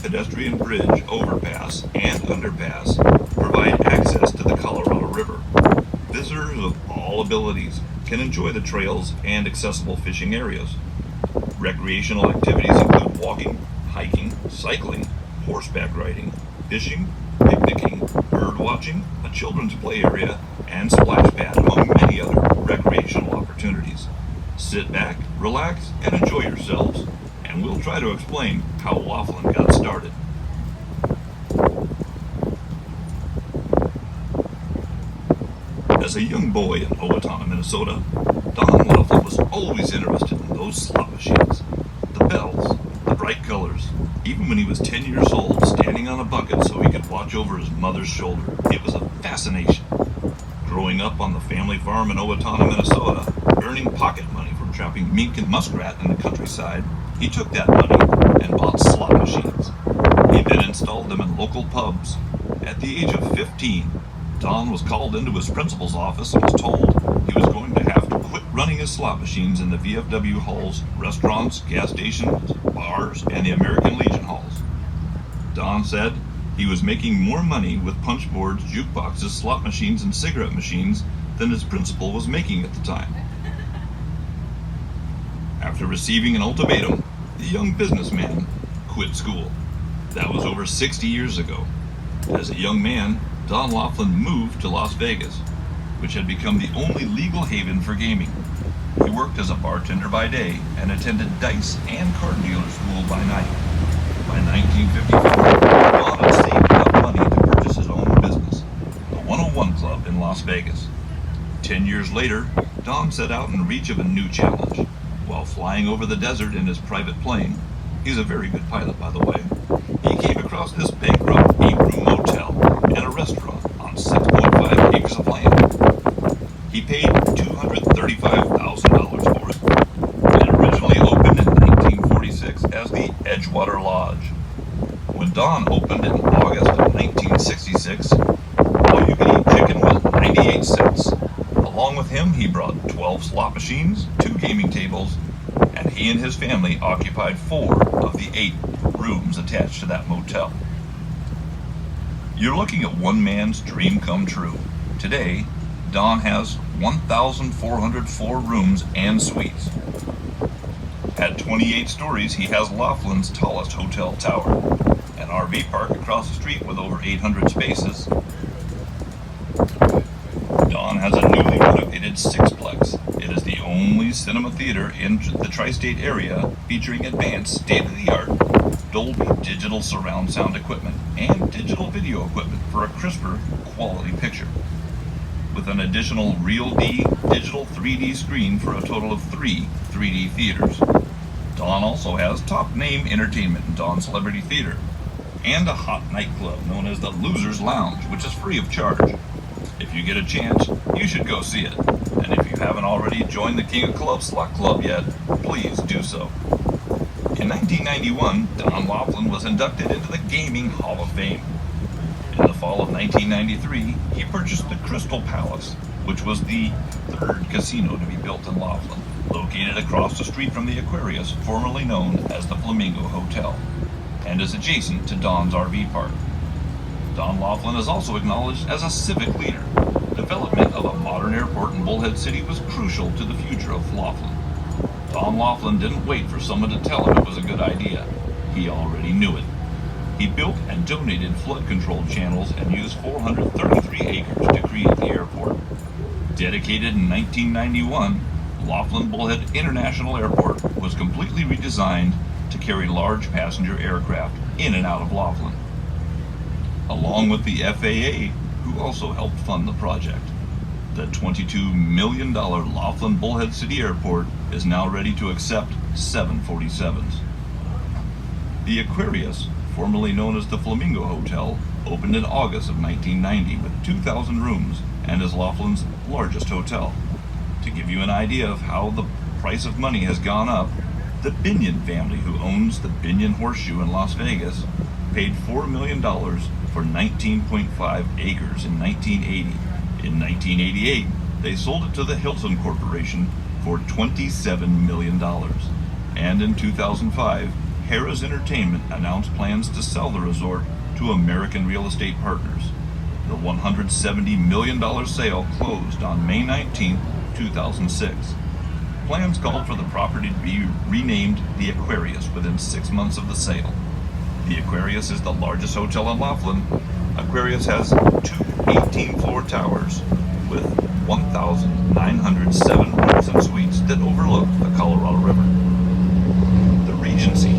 pedestrian bridge, overpass, and underpass provide access to the Colorado River. Visitors of all abilities can enjoy the trails and accessible fishing areas. Recreational activities include walking, hiking, cycling, horseback riding, fishing, picnicking, bird watching, a children's play area, and splash pad, among many other recreational opportunities. Sit back, relax, and enjoy yourselves, and we'll try to explain how Laughlin got started. As a young boy in Owatonna, Minnesota, Don Laughlin was always interested in those slot machines. The bells, the bright colors. Even when he was 10 years old, standing on a bucket so he could watch over his mother's shoulder, it was a fascination. Growing up on the family farm in Owatonna, Minnesota, earning pocket money from trapping mink and muskrat in the countryside, he took that money and bought slot machines. He then installed them in local pubs. At the age of 15, Don was called into his principal's office and was told he was going to have to quit running his slot machines in the VFW halls, restaurants, gas stations, bars, and the American Legion halls. Don said he was making more money with punch boards, jukeboxes, slot machines, and cigarette machines than his principal was making at the time. After receiving an ultimatum, the young businessman quit school. That was over 60 years ago. As a young man, Don Laughlin moved to Las Vegas, which had become the only legal haven for gaming. He worked as a bartender by day and attended dice and card dealer school by night. By 1954, Don had saved enough money to purchase his own business, the 101 Club in Las Vegas. 10 years later, Don set out in reach of a new challenge. While flying over the desert in his private plane, he's a very good pilot, by the way, he came across this bankrupt 8-room motel and a restaurant on 6.5 acres of land. He paid $235,000 for it. It originally opened in 1946 as the Edgewater Lodge. When Don opened in August of 1966, all-you-can-eat chicken was 98 cents. Along with him, he brought 12 slot machines, 2 gaming tables, and he and his family occupied 4 of the 8 rooms attached to that motel. You're looking at one man's dream come true. Today, Don has 1,404 rooms and suites. At 28 stories, he has Laughlin's tallest hotel tower, an RV park across the street with over 800 spaces. Don has a newly renovated sixplex. It is the only cinema theater in the tri-state area featuring advanced state-of-the-art Dolby digital surround sound equipment and digital video equipment for a crisper quality picture. With an additional RealD digital 3D screen for a total of 3 3D theaters. Don also has top-name entertainment in Don Celebrity Theater and a hot nightclub known as the Losers Lounge, which is free of charge. If you get a chance, you should go see it. And if you haven't already joined the King of Clubs Slot Club yet, please do so. In 1991, Don Laughlin was inducted into the Gaming Hall of Fame. In the fall of 1993, he purchased the Crystal Palace, which was the 3rd casino to be built in Laughlin, located across the street from the Aquarius, formerly known as the Flamingo Hotel, and is adjacent to Don's RV park. Don Laughlin is also acknowledged as a civic leader. Development of a modern airport in Bullhead City was crucial to the future of Laughlin. Don Laughlin didn't wait for someone to tell him it was a good idea. He already knew it. He built and donated flood control channels and used 433 acres to create the airport. Dedicated in 1991, Laughlin Bullhead International Airport was completely redesigned to carry large passenger aircraft in and out of Laughlin, along with the FAA, who also helped fund the project. The $22 million Laughlin Bullhead City Airport is now ready to accept 747s. The Aquarius, formerly known as the Flamingo Hotel, opened in August of 1990 with 2,000 rooms and is Laughlin's largest hotel. To give you an idea of how the price of money has gone up, the Binion family, who owns the Binion Horseshoe in Las Vegas, paid $4 million for 19.5 acres in 1980. In 1988, they sold it to the Hilton Corporation for $27 million. And in 2005, Harrah's Entertainment announced plans to sell the resort to American Real Estate Partners. The $170 million sale closed on May 19, 2006. Plans called for the property to be renamed the Aquarius within 6 months of the sale. The Aquarius is the largest hotel in Laughlin. Aquarius has two 18-floor towers with 1,907 rooms and suites that overlook the Colorado River. The Regency, a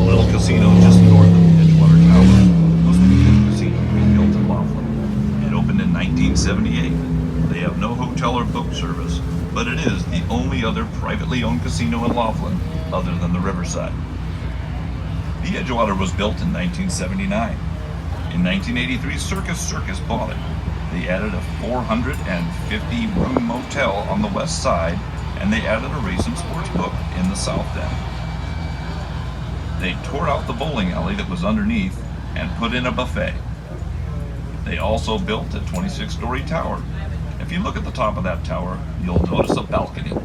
little casino just north of the Edgewater Tower, was the 5th casino to be built in Laughlin. It opened in 1978. They have no hotel or boat service, but it is the only other privately owned casino in Laughlin other than the Riverside. The Edgewater was built in 1979. In 1983, Circus bought it. They added a 450-room motel on the west side, and they added a race and sports book in the south end. They tore out the bowling alley that was underneath and put in a buffet. They also built a 26-story tower. If you look at the top of that tower, you'll notice a balcony.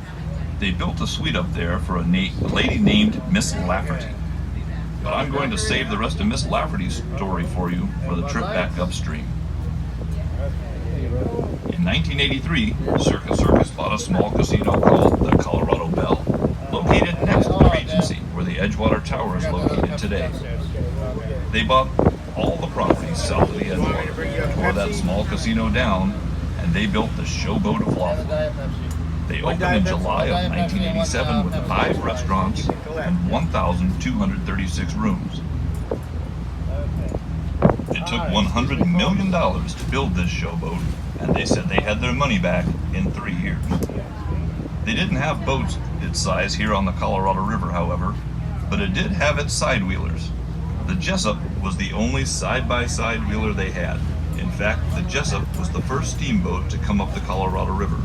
They built a suite up there for a lady named Miss Lafferty. But I'm going to save the rest of Miss Lafferty's story for you for the trip back upstream. In 1983, Circus bought a small casino called the Colorado Bell, located next to the Regency, where the Edgewater Tower is located today. They bought all the properties south of the Edgewater, tore that small casino down, and they built the Showboat of Laughlin. They opened in July of 1987 with 5 restaurants and 1,236 rooms. It took $100 million to build this showboat, and they said they had their money back in 3 years. They didn't have boats its size here on the Colorado River, however, but it did have its side wheelers. The Jessup was the only side-by-side wheeler they had. In fact, the Jessup was the first steamboat to come up the Colorado River,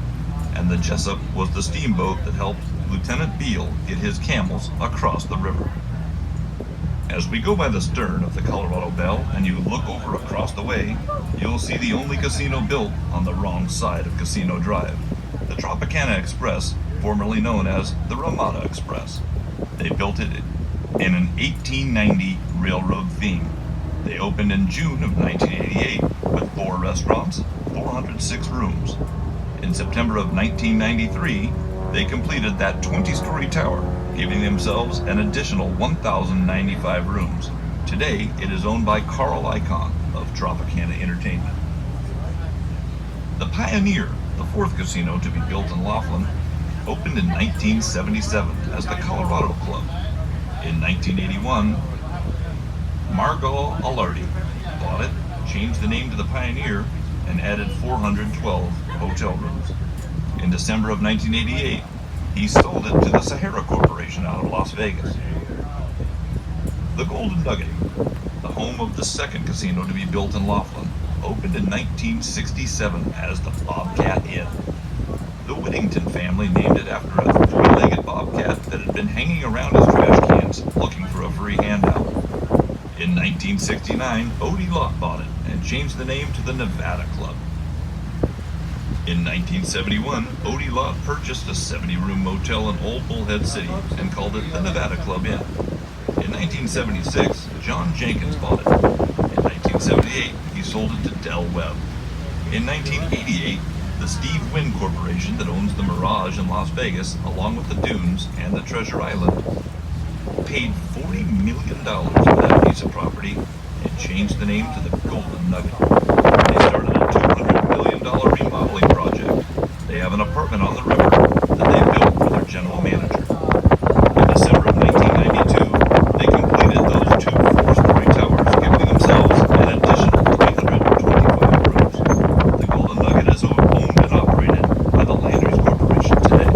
and the Jessup was the steamboat that helped Lieutenant Beale get his camels across the river. As we go by the stern of the Colorado Bell and you look over across the way, you'll see the only casino built on the wrong side of Casino Drive, the Tropicana Express, formerly known as the Ramada Express. They built it in an 1890 railroad theme. They opened in June of 1988 with 4 restaurants, 406 rooms. In September of 1993, they completed that 20-story tower, giving themselves an additional 1,095 rooms. Today, it is owned by Carl Icahn of Tropicana Entertainment. The Pioneer, the 4th casino to be built in Laughlin, opened in 1977 as the Colorado Club. In 1981, Margot Alardi bought it, changed the name to the Pioneer, and added 412 hotel rooms. In December of 1988, he sold it to the Sahara Corporation out of Las Vegas. The Golden Nugget, the home of the 2nd casino to be built in Laughlin, opened in 1967 as the Bobcat Inn. The Whittington family named it after a 3-legged bobcat that had been hanging around his trash cans looking for a free handout. In 1969, Odie Lott bought it and changed the name to the Nevada Club. In 1971, Odie Lott purchased a 70-room motel in Old Bullhead City and called it the Nevada Club Inn. In 1976, John Jenkins bought it. In 1978, he sold it to Del Webb. In 1988, the Steve Wynn Corporation that owns the Mirage in Las Vegas, along with the Dunes and the Treasure Island, paid $40 million for that piece of property and changed the name to the Golden Nugget. They started a $200 million remodeling project. They have an apartment on the river that they built for their general manager. In December of 1992, they completed those 2 4-story towers, giving themselves an additional 325 rooms. The Golden Nugget is owned and operated by the Landry's Corporation today.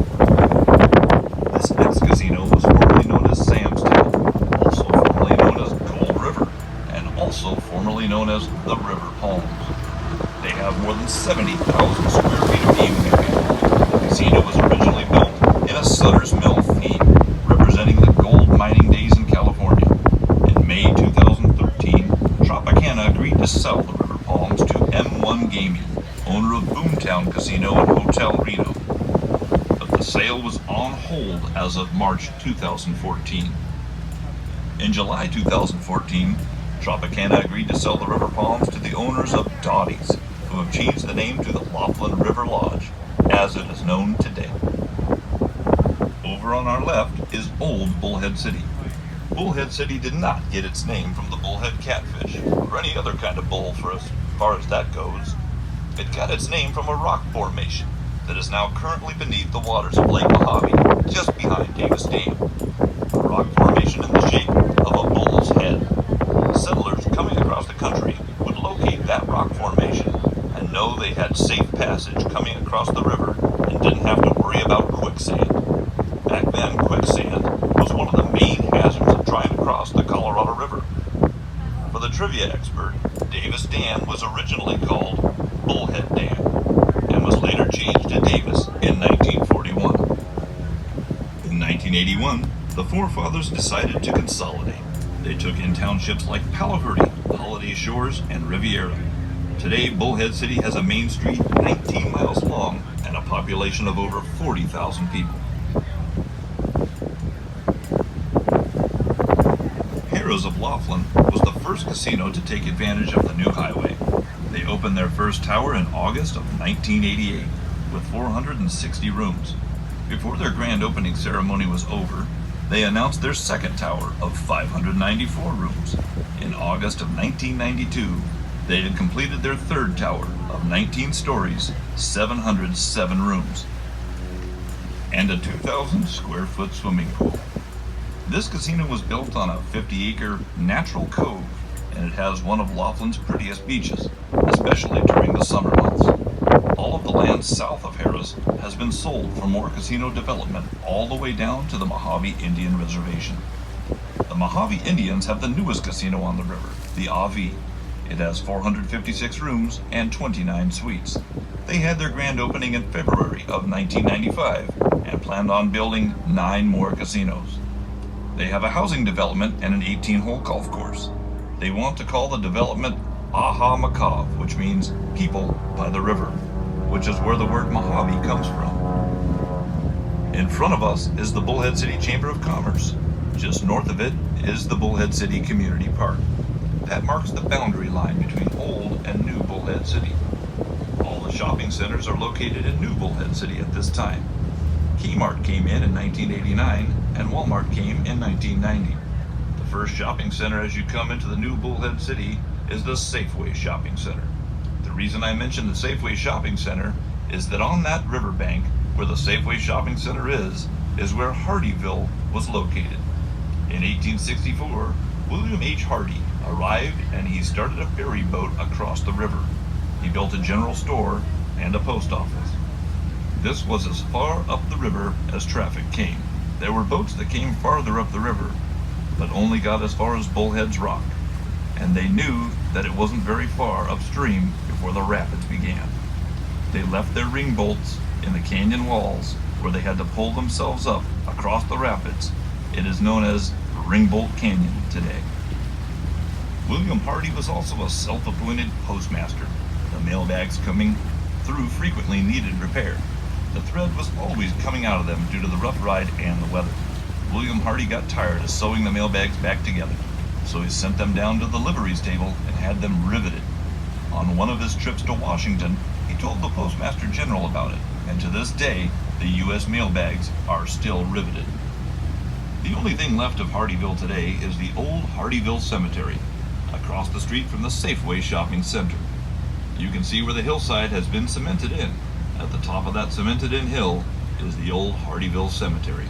This next casino was formerly known as Sam's Town, also formerly known as Gold River, and also formerly known as the River Palms. They have more than 70,000 square feet of gaming area. The casino was originally built in a Sutter's Mill theme, representing the gold mining days in California. In May 2013, Tropicana agreed to sell the River Palms to M1 Gaming, owner of Boomtown Casino and Hotel Reno. But the sale was on hold as of March 2014. In July 2014, Tropicana agreed to sell the river palms to the owners of Dottie's, who have changed the name to the Laughlin River Lodge, as it is known today. Over on our left is Old Bullhead City. Bullhead City did not get its name from the bullhead catfish, or any other kind of bull for as far as that goes. It got its name from a rock formation that is now currently beneath the waters of Lake Mojave, just behind Davis Dam. A rock formation in the shape of a bull's head. Settlers coming across the country would locate that rock formation and know they had safe passage coming across the river and didn't have to worry about quicksand. Back then, quicksand was one of the main hazards of trying to cross the Colorado River. For the trivia expert, Davis Dam was originally called Bullhead Dam and was later changed to Davis in 1941. In 1981, the forefathers decided to consolidate. They took in townships like Palo Verde, Holiday Shores, and Riviera. Today, Bullhead City has a main street 19 miles long and a population of over 40,000 people. Harrah's of Laughlin was the first casino to take advantage of the new highway. They opened their first tower in August of 1988 with 460 rooms. Before their grand opening ceremony was over, they announced their second tower of 594 rooms. In August of 1992, they had completed their third tower of 19 stories, 707 rooms, and a 2,000 square foot swimming pool. This casino was built on a 50-acre natural cove, and it has one of Laughlin's prettiest beaches, especially during the summer months. All of the land south of Harrah's has been sold for more casino development all the way down to the Mojave Indian Reservation. The Mojave Indians have the newest casino on the river, the AV. It has 456 rooms and 29 suites. They had their grand opening in February of 1995 and planned on building 9 more casinos. They have a housing development and an 18-hole golf course. They want to call the development Aha Makav, which means people by the river, which is where the word Mojave comes from. In front of us is the Bullhead City Chamber of Commerce. Just north of it is the Bullhead City Community Park. That marks the boundary line between old and new Bullhead City. All the shopping centers are located in new Bullhead City at this time. Kmart came in 1989, and Walmart came in 1990. The first shopping center as you come into the new Bullhead City is the Safeway Shopping Center. The reason I mention the Safeway Shopping Center is that on that riverbank where the Safeway Shopping Center is where Hardyville was located. In 1864, William H. Hardy arrived and he started a ferry boat across the river. He built a general store and a post office. This was as far up the river as traffic came. There were boats that came farther up the river, but only got as far as Bullhead's Rock, and they knew that it wasn't very far upstream before the rapids began. They left their ring bolts in the canyon walls where they had to pull themselves up across the rapids. It is known as Ringbolt Canyon today. William Hardy was also a self-appointed postmaster. The mailbags coming through frequently needed repair. The thread was always coming out of them due to the rough ride and the weather. William Hardy got tired of sewing the mailbags back together, so he sent them down to the liveries table and had them riveted. On one of his trips to Washington, he told the Postmaster General about it, and to this day, the U.S. mailbags are still riveted. The only thing left of Hardyville today is the old Hardyville Cemetery, across the street from the Safeway Shopping Center. You can see where the hillside has been cemented in. At the top of that cemented-in hill is the old Hardyville Cemetery.